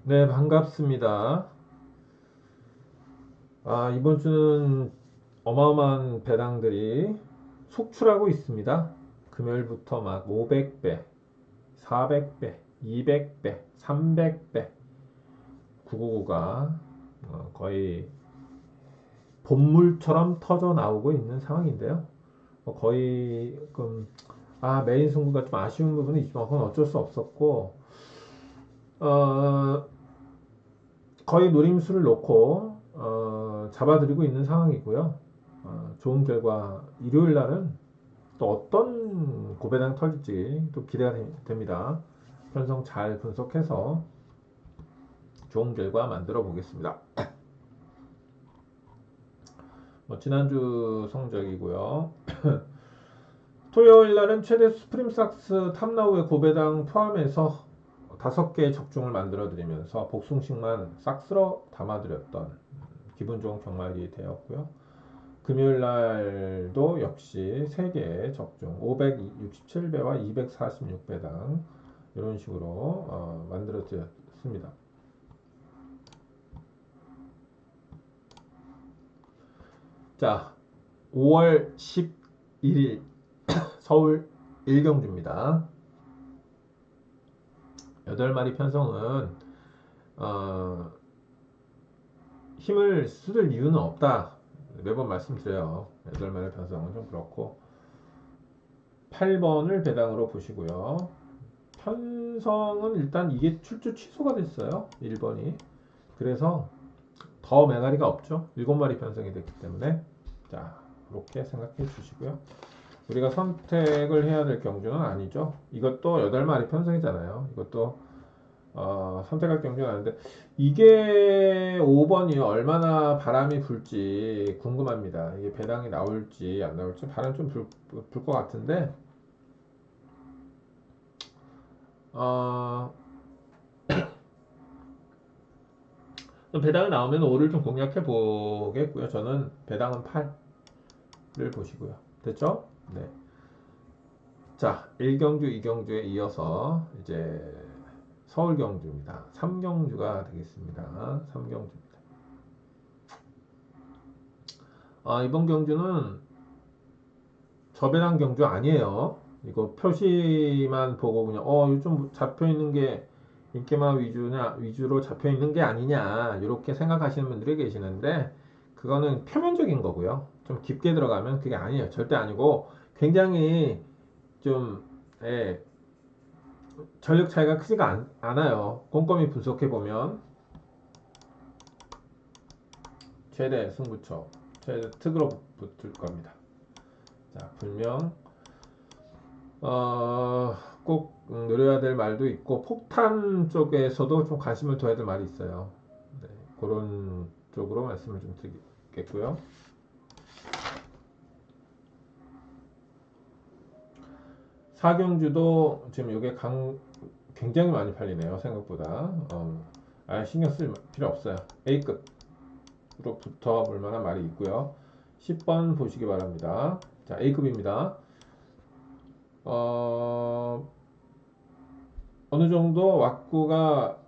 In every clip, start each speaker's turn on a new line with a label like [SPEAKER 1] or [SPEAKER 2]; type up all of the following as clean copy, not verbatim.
[SPEAKER 1] 네, 반갑습니다. 이번 주는 어마어마한 배당들이 속출하고 있습니다. 금요일부터 막 500배, 400배, 200배, 300배, 999가 거의 본물처럼 터져 나오고 있는 상황인데요. 거의 메인 승부가 좀 아쉬운 부분이 있지만 그건 어쩔 수 없었고, 어, 거의 노림수를 놓고 잡아들이고 있는 상황이고요. 좋은 결과 일요일 날은 또 어떤 고배당 터질지 또 기대가 됩니다. 편성 잘 분석해서 좋은 결과 만들어 보겠습니다. 지난주 성적이고요. 토요일 날은 최대 스프림삭스 탐나우의 고배당 포함해서 5개의 적중을 만들어 드리면서 복숭식만 싹 쓸어 담아 드렸던 기분 좋은 경말이 되었고요. 금요일 날도 역시 3개 적중 567배와 246배당 이런 식으로 만들어 드렸습니다. 자, 5월 11일 서울 1경주입니다. 8마리 편성은 어, 힘을 쓸 이유는 없다. 매번 말씀드려요. 8마리 편성은 좀 그렇고 8번을 배당으로 보시고요. 편성은 일단 이게 출주 취소가 됐어요. 1번이. 그래서 더 매가리가 없죠. 7마리 편성이 됐기 때문에. 자, 그렇게 생각해 주시고요. 우리가 선택을 해야 될 경주는 아니죠. 이것도 8마리 편성이잖아요. 이것도 선택할 경주는 아닌데 이게 5번이 얼마나 바람이 불지 궁금합니다. 이게 배당이 나올지 안 나올지 바람 좀 불 것 같은데 어, 배당이 나오면 5를 좀 공략해 보겠고요. 저는 배당은 8를 보시고요. 됐죠? 네. 자, 1경주, 2경주에 이어서 이제 서울 경주입니다. 3경주가 되겠습니다. 3경주입니다. 이번 경주는 저배당 경주 아니에요. 이거 표시만 보고 그냥 요즘 잡혀 있는 게 인기만 위주로 잡혀 있는 게 아니냐 이렇게 생각하시는 분들이 계시는데 그거는 표면적인 거고요. 좀 깊게 들어가면 그게 아니에요. 절대 아니고 굉장히 좀 예, 전력 차이가 크지가 않아요. 꼼꼼히 분석해 보면 최대 승부처, 최대 특으로 붙을 겁니다. 자, 불명 꼭 노려야 될 말도 있고 폭탄 쪽에서도 좀 관심을 둬야 될 말이 있어요. 네, 그런 쪽으로 말씀을 좀 드리겠고요. 사경주도 지금 이게 굉장히 많이 팔리네요. 생각보다. 신경 쓸 필요 없어요. A급으로 붙어볼 만한 말이 있고요. 10번 보시기 바랍니다. 자, A급입니다. 어, 어느 정도 왁구가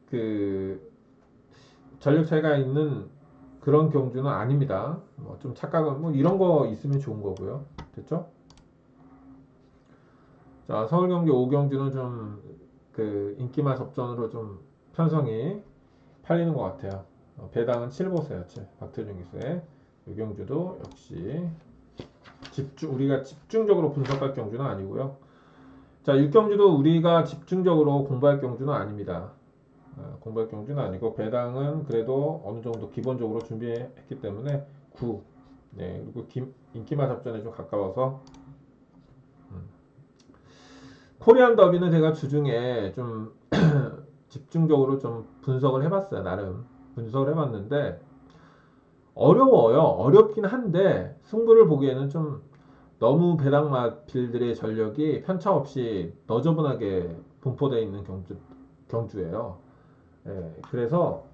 [SPEAKER 1] 그 전력 차이가 있는 그런 경주는 아닙니다. 좀 착각은 이런 거 있으면 좋은 거고요. 됐죠? 자, 서울 경기 5경주는 좀 그 인기만 접전으로 좀 편성이 팔리는 것 같아요. 배당은 7 보세요. 7. 박태준 기수의 5경주도 역시 우리가 집중적으로 분석할 경주는 아니고요. 자, 6경주도 우리가 집중적으로 공부할 경주는 아닙니다. 공부할 경주는 아니고 배당은 그래도 어느 정도 기본적으로 준비했기 때문에 9. 네, 그리고 인기마 접전에 좀 가까워서 코리안 더비는 제가 주중에 좀 집중적으로 좀 분석을 해봤어요. 나름 분석을 해봤는데 어려워요. 어렵긴 한데 승부를 보기에는 좀 너무 배당마 빌들의 전력이 편차 없이 너저분하게 분포되어 있는 경주예요. 예, 그래서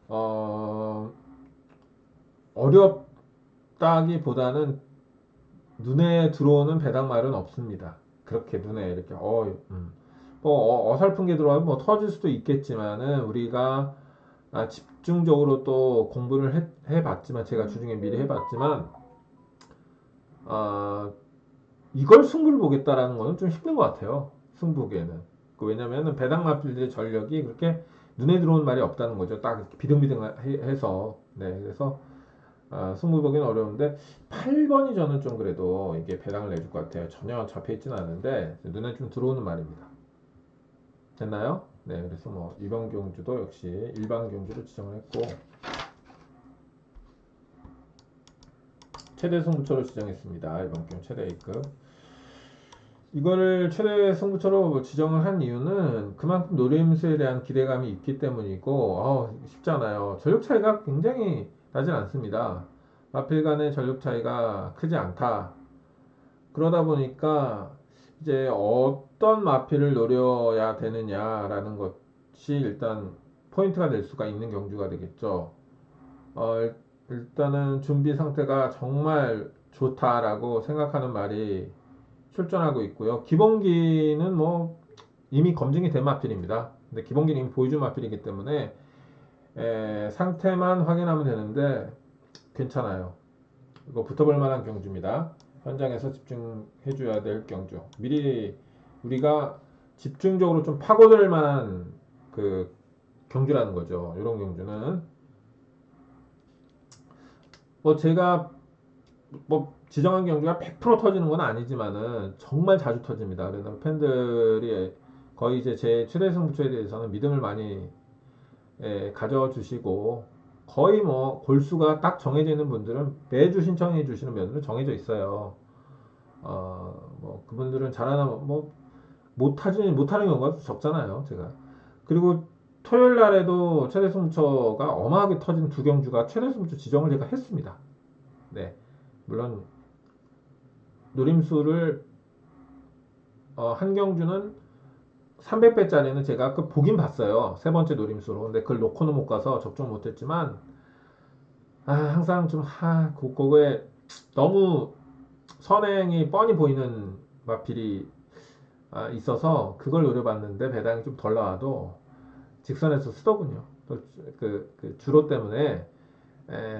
[SPEAKER 1] 어, 어렵다기보다는 눈에 들어오는 배당말은 없습니다. 그렇게 눈에 이렇게 뭐 어설픈 게 들어가면 뭐 터질 수도 있겠지만은 우리가 집중적으로 또 공부를 해봤지만 제가 주중에 미리 해봤지만 아, 이걸 승부를 보겠다라는 거는 좀 힘든 것 같아요. 승부기에는. 왜냐면은 배당 마필들의 전력이 그렇게 눈에 들어오는 말이 없다는 거죠. 딱 이렇게 비등비등해서. 네, 그래서 승부 보기는 어려운데 8번이 저는 좀 그래도 이게 배당을 내줄 것 같아요. 전혀 잡혀 있지는 않은데 눈에 좀 들어오는 말입니다. 됐나요? 네, 그래서 뭐 이번 경주도 역시 일반 경주로 지정을 했고 최대 승부처로 지정했습니다. 이번 경주 최대 A급. 이거를 최대 승부처로 지정을 한 이유는 그만큼 노림수에 대한 기대감이 있기 때문이고 쉽잖아요. 전력 차이가 굉장히 나진 않습니다. 마필 간의 전력 차이가 크지 않다. 그러다 보니까 이제 어떤 마필을 노려야 되느냐라는 것이 일단 포인트가 될 수가 있는 경주가 되겠죠. 일단은 준비 상태가 정말 좋다라고 생각하는 말이 출전하고 있고요. 기본기는 뭐 이미 검증이 된 마필입니다. 근데 기본기는 이미 보여준 마필이기 때문에 상태만 확인하면 되는데 괜찮아요. 이거 붙어볼 만한 경주입니다. 현장에서 집중해줘야 될 경주. 미리 우리가 집중적으로 좀 파고들 만한 그 경주라는 거죠. 이런 경주는 뭐 제가 뭐 지정한 경주가 100% 터지는 건 아니지만은 정말 자주 터집니다. 그래서 팬들이 거의 이제 제 최대 승부처에 대해서는 믿음을 많이 가져주시고 거의 뭐 골수가 딱 정해져 있는 분들은 매주 신청해 주시는 분들은 정해져 있어요. 뭐 그분들은 잘하나 뭐 못하는 경우가 적잖아요. 제가 그리고 토요일 날에도 최대 승부처가 어마하게 터진 두 경주가 최대 승부처 지정을 제가 했습니다. 네, 물론 노림수를 한 경주는 300배짜리는 제가 그 보긴 봤어요. 세 번째 노림수로. 근데 그걸 놓고는 못 가서 접종 못 했지만 항상 좀 그거에 너무 선행이 뻔히 보이는 마필이 있어서 그걸 노려봤는데 배당이 좀 덜 나와도 직선에서 쓰더군요. 그 주로 때문에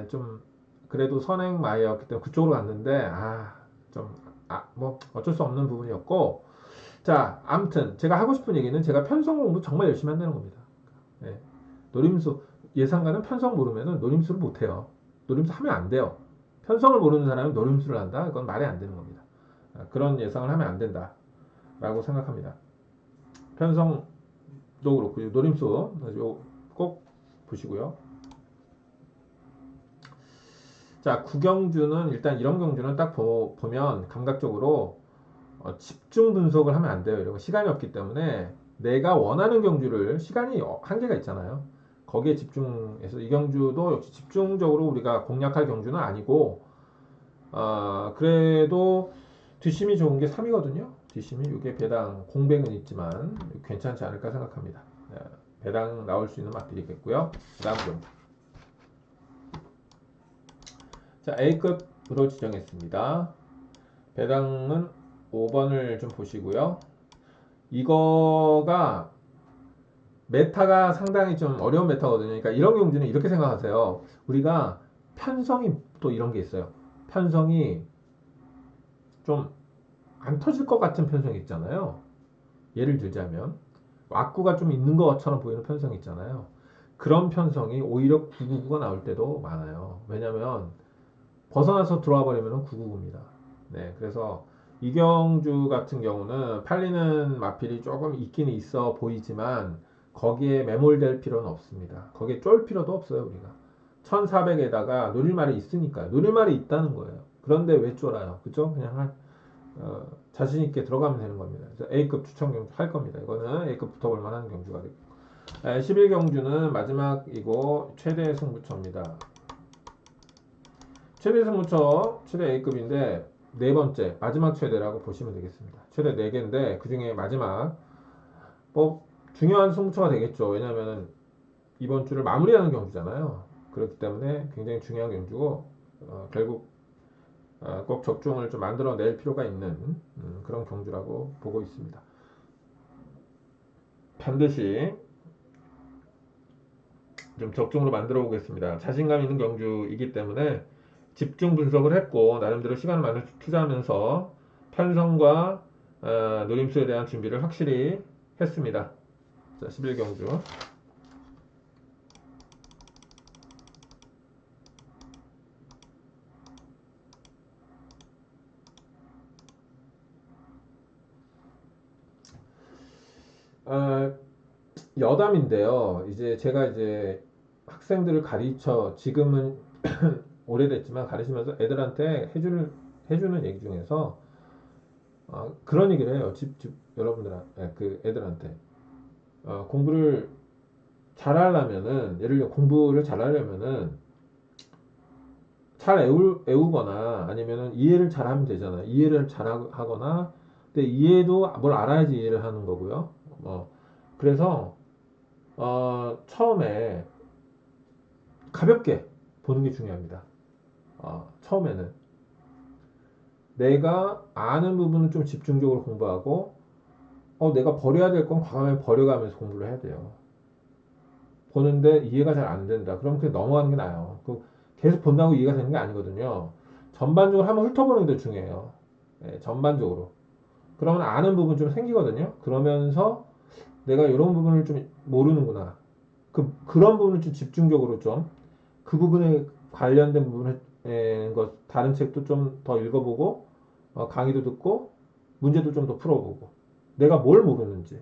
[SPEAKER 1] 좀 그래도 선행 마이였기 때문에 그쪽으로 갔는데 뭐 어쩔 수 없는 부분이었고 자 아무튼 제가 하고 싶은 얘기는 제가 편성 공부 정말 열심히 한다는 겁니다. 예. 노림수 예상가는 편성 모르면은 노림수를 못해요. 노림수 하면 안 돼요. 편성을 모르는 사람이 노림수를 한다? 이건 말이 안 되는 겁니다. 그런 예상을 하면 안 된다. 라고 생각합니다. 편성도 그렇고, 노림수 꼭 보시고요. 자, 구경주는 일단 이런 경주는 딱 보면 감각적으로 집중 분석을 하면 안 돼요. 이런 거 시간이 없기 때문에 내가 원하는 경주를 시간이 한계가 있잖아요. 거기에 집중해서 이 경주도 역시 집중적으로 우리가 공략할 경주는 아니고 그래도 뒷심이 좋은 게 3이거든요. 뒷심이 이게 배당 공백은 있지만 괜찮지 않을까 생각합니다. 배당 나올 수 있는 맛들이겠고요. 그 다음 경주. 자, A급으로 지정했습니다. 배당은 5번을 좀 보시고요. 이거가 메타가 상당히 좀 어려운 메타거든요. 그러니까 이런 경주는 이렇게 생각하세요. 우리가 편성이 또 이런 게 있어요. 편성이 좀 안 터질 것 같은 편성이 있잖아요. 예를 들자면 왁구가 좀 있는 것처럼 보이는 편성이 있잖아요. 그런 편성이 오히려 999가 나올 때도 많아요. 왜냐면 벗어나서 들어와 버리면 999입니다. 네, 그래서 이경주 같은 경우는 팔리는 마필이 조금 있긴 있어 보이지만 거기에 매몰될 필요는 없습니다. 거기에 쫄 필요도 없어요, 우리가. 1400에다가 노릴말이 있으니까요. 노릴말이 있다는 거예요. 그런데 왜 쫄아요? 그죠? 그냥 자신 있게 들어가면 되는 겁니다. 그래서 A급 추천 경주 할 겁니다. 이거는 A급 붙어볼 만한 경주가 되고. 11경주는 마지막이고 최대 승부처입니다. 최대 승부처 최대 A급인데 네 번째 마지막 최대라고 보시면 되겠습니다. 최대 4개인데 그 중에 마지막 뭐 중요한 승부처가 되겠죠. 왜냐하면 이번 주를 마무리하는 경주잖아요. 그렇기 때문에 굉장히 중요한 경주고 결국 꼭 적중을 좀 만들어낼 필요가 있는 그런 경주라고 보고 있습니다. 반드시 좀 적중으로 만들어 보겠습니다. 자신감 있는 경주이기 때문에 집중 분석을 했고 나름대로 시간을 많이 투자하면서 편성과 노림수에 대한 준비를 확실히 했습니다. 자, 11경주. 여담인데요. 이제 제가 이제 학생들을 가르쳐 지금은 오래됐지만 가르치면서 애들한테 해주는 얘기 중에서 그런 얘기를 해요. 여러분들한테 그 애들한테 공부를 잘하려면은 예를 들어 공부를 잘하려면은 잘 애우거나 아니면은 이해를 잘하면 되잖아. 이해를 잘하거나 근데 이해도 뭘 알아야지 이해를 하는 거고요. 그래서 처음에 가볍게 보는 게 중요합니다. 처음에는 내가 아는 부분은 좀 집중적으로 공부하고 내가 버려야 될 건 과감하게 버려가면서 공부를 해야 돼요. 보는데 이해가 잘 안 된다. 그럼 그냥 넘어가는 게 나아요. 계속 본다고 이해가 되는 게 아니거든요. 전반적으로 한번 훑어보는 게 더 중요해요. 네, 전반적으로. 그러면 아는 부분 좀 생기거든요. 그러면서 내가 이런 부분을 좀 모르는구나. 그런 부분을 좀 집중적으로 좀 그 부분에 관련된 부분을 다른 책도 좀 더 읽어보고 강의도 듣고 문제도 좀 더 풀어보고 내가 뭘 모르는지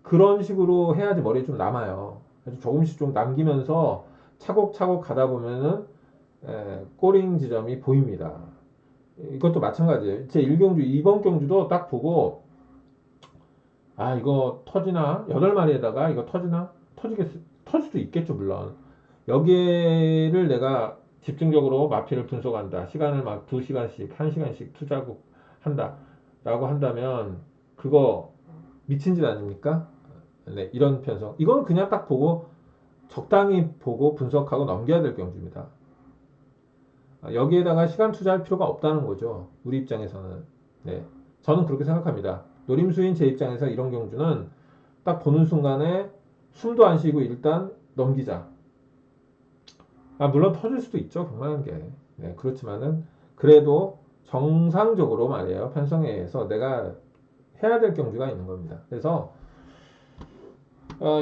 [SPEAKER 1] 그런 식으로 해야지 머리에 좀 남아요. 그래서 조금씩 좀 남기면서 차곡차곡 가다 보면은 꼬링 지점이 보입니다. 이것도 마찬가지예요. 제 1경주, 2번 경주도 딱 보고 이거 터지나? 8마리에다가 이거 터지나? 터질 수도 있겠죠, 물론. 여기를 내가 집중적으로 마피를 분석한다. 시간을 막 2시간씩, 1시간씩 투자하고 한다. 라고 한다면, 그거 미친 짓 아닙니까? 네, 이런 편성. 이거는 그냥 딱 보고, 적당히 보고 분석하고 넘겨야 될 경주입니다. 여기에다가 시간 투자할 필요가 없다는 거죠. 우리 입장에서는. 네. 저는 그렇게 생각합니다. 노림수인 제 입장에서 이런 경주는 딱 보는 순간에 숨도 안 쉬고 일단 넘기자. 물론 터질 수도 있죠. 그만한 게. 네, 그렇지만은 그래도 정상적으로 말이에요. 편성에 의해서 내가 해야 될 경주가 있는 겁니다. 그래서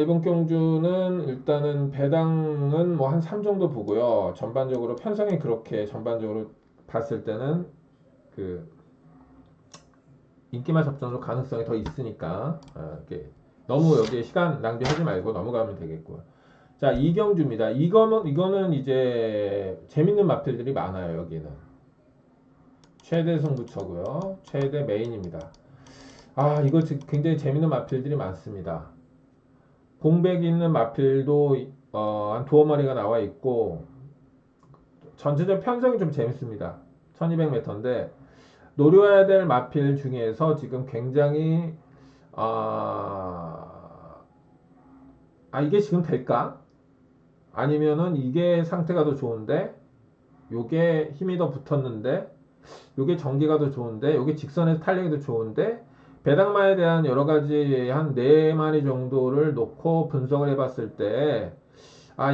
[SPEAKER 1] 이번 경주는 일단은 배당은 뭐 한 3 정도 보고요. 전반적으로 편성이 그렇게 전반적으로 봤을 때는 그 인기만 접전으로 가능성이 더 있으니까 이렇게 너무 여기에 시간 낭비하지 말고 넘어가면 되겠고요. 자, 이경주입니다. 이거는 이제 재밌는 마필들이 많아요. 여기는 최대 승부처고요. 최대 메인입니다. 이거 굉장히 재밌는 마필들이 많습니다. 공백 있는 마필도 한 두어 마리가 나와 있고 전체적 편성이 좀 재밌습니다. 1200m인데 노려야 될 마필 중에서 지금 굉장히 이게 지금 될까? 아니면은 이게 상태가 더 좋은데 요게 힘이 더 붙었는데 요게 전기가 더 좋은데 요게 직선에서 탄력이 더 좋은데 배당마에 대한 여러 가지 한 4마리 정도를 놓고 분석을 해봤을 때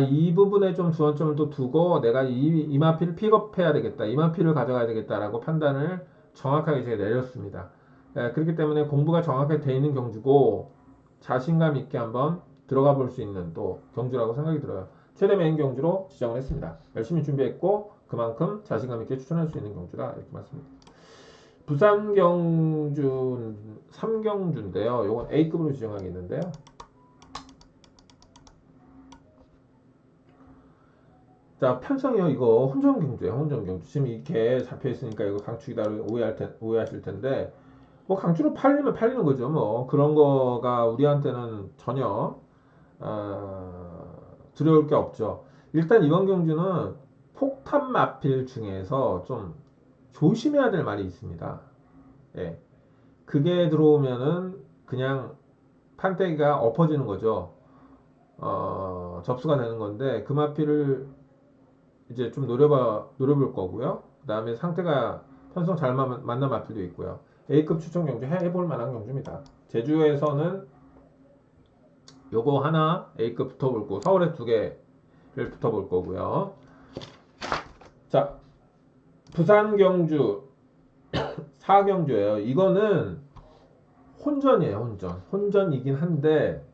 [SPEAKER 1] 이 부분에 좀 주안점을 또 두고 내가 이 마필을 픽업해야 되겠다. 이 마필을 가져가야 되겠다라고 판단을 정확하게 제가 내렸습니다. 그렇기 때문에 공부가 정확하게 되어 있는 경주고 자신감 있게 한번 들어가 볼 수 있는 또 경주라고 생각이 들어요. 최대 메인 경주로 지정을 했습니다. 열심히 준비했고 그만큼 자신감 있게 추천할 수 있는 경주다 이렇게 말씀드립니다. 부산 경주 3경주인데요. 이건 A급으로 지정하겠는데요. 자, 편성이요. 이거 혼전 경주예요. 혼전 경주. 지금 이렇게 잡혀 있으니까 이거 강축이다 오해하실 텐데 뭐 강추로 팔리면 팔리는 거죠. 뭐 그런 거가 우리한테는 전혀 두려울 게 없죠. 일단 이번 경주는 폭탄 마필 중에서 좀 조심해야 될 말이 있습니다. 예, 그게 들어오면은 그냥 판때기가 엎어지는 거죠. 접수가 되는 건데 그 마필을 이제 좀 노려볼 거고요. 그 다음에 상태가 편성 잘 맞는 마필도 있고요. A급 추천 경주 해볼 만한 경주입니다. 제주에서는 요거 하나 A급 붙어볼 거고 서울에 두 개를 붙어볼 거고요. 자, 부산 경주 4경주예요. 이거는 혼전이에요. 혼전이긴 한데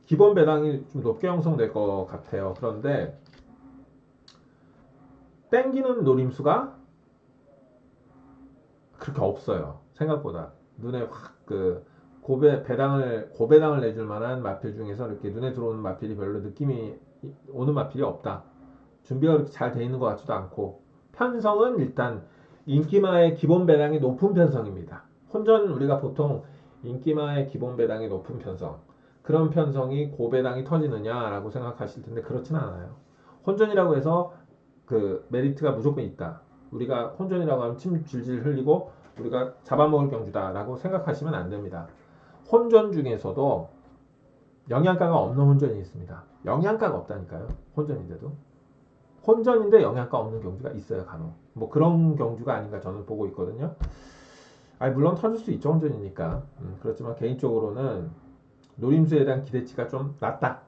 [SPEAKER 1] 기본 배당이 좀 높게 형성될 것 같아요. 그런데 땡기는 노림수가 그렇게 없어요. 생각보다 눈에 확 그 고배당을 내줄 만한 마필 중에서 이렇게 눈에 들어오는 마필이 별로 느낌이 오는 마필이 없다. 준비가 그렇게 잘 돼 있는 것 같지도 않고 편성은 일단 인기마의 기본 배당이 높은 편성입니다. 혼전 우리가 보통 인기마의 기본 배당이 높은 편성 그런 편성이 고배당이 터지느냐라고 생각하실 텐데 그렇진 않아요. 혼전이라고 해서 그 메리트가 무조건 있다. 우리가 혼전이라고 하면 침 질질 흘리고 우리가 잡아먹을 경주다라고 생각하시면 안 됩니다. 혼전 중에서도 영양가가 없는 혼전이 있습니다. 영양가가 없다니까요. 혼전인데도. 혼전인데 영양가 없는 경주가 있어요. 간혹. 뭐 그런 경주가 아닌가 저는 보고 있거든요. 물론 터질 수 있죠. 혼전이니까. 그렇지만 개인적으로는 노림수에 대한 기대치가 좀 낮다.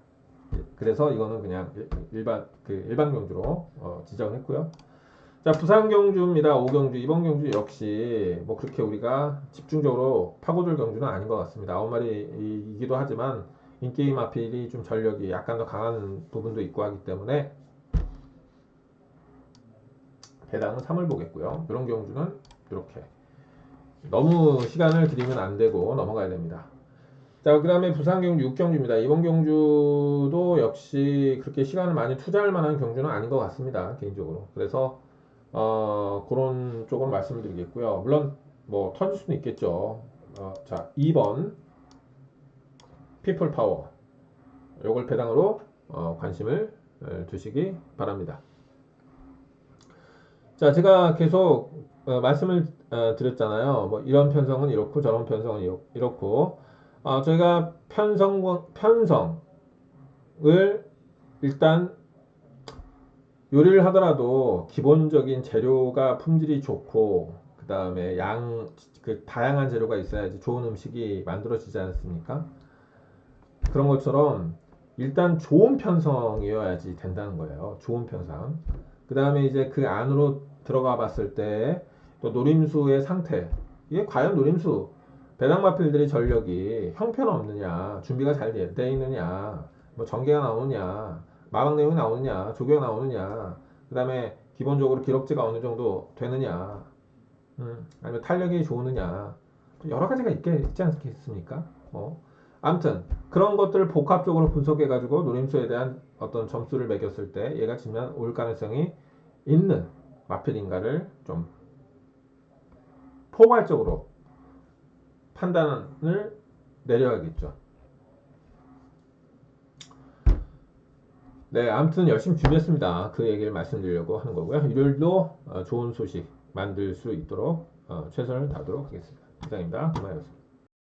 [SPEAKER 1] 그래서 이거는 그냥 일반 경주로 지정을 했고요. 자, 부산 경주입니다. 5경주. 이번 경주 역시 뭐 그렇게 우리가 집중적으로 파고들 경주는 아닌 것 같습니다. 9마리이기도 하지만 인게임 마필이 좀 전력이 약간 더 강한 부분도 있고 하기 때문에 배당은 3을 보겠고요. 이런 경주는 이렇게 너무 시간을 들이면 안 되고 넘어가야 됩니다. 자, 그 다음에 부산 경주 6경주입니다. 이번 경주도 역시 그렇게 시간을 많이 투자할 만한 경주는 아닌 것 같습니다. 개인적으로. 그래서 그런 쪽으로 말씀을 드리겠고요. 물론 뭐 터질 수는 있겠죠. 자, 2번 피플 파워 요걸 배당으로 관심을 두시기 바랍니다. 자, 제가 계속 말씀을 드렸잖아요. 뭐 이런 편성은 이렇고 저런 편성은 이렇고 저희가 편성을 일단 요리를 하더라도 기본적인 재료가 품질이 좋고 그 다음에 다양한 재료가 있어야지 좋은 음식이 만들어지지 않습니까? 그런 것처럼 일단 좋은 편성이어야지 된다는 거예요. 좋은 편성. 그 다음에 이제 그 안으로 들어가 봤을 때 또 노림수의 상태. 이게 과연 노림수 배당마필들의 전력이 형편없느냐, 준비가 잘 돼 있느냐, 뭐 전개가 나오느냐, 마방 내용이 나오느냐, 조교가 나오느냐, 그 다음에 기본적으로 기록지가 어느 정도 되느냐, 아니면 탄력이 좋으느냐, 여러 가지가 있지 않겠습니까? 아무튼 그런 것들을 복합적으로 분석해가지고 노림수에 대한 어떤 점수를 매겼을 때 얘가 지면 올 가능성이 있는 마필인가를 좀 포괄적으로 판단을 내려야겠죠. 네, 아무튼 열심히 준비했습니다. 그 얘기를 말씀드리려고 하는 거고요. 일요일도 좋은 소식 만들 수 있도록 최선을 다하도록 하겠습니다. 이상입니다. 고맙습니다.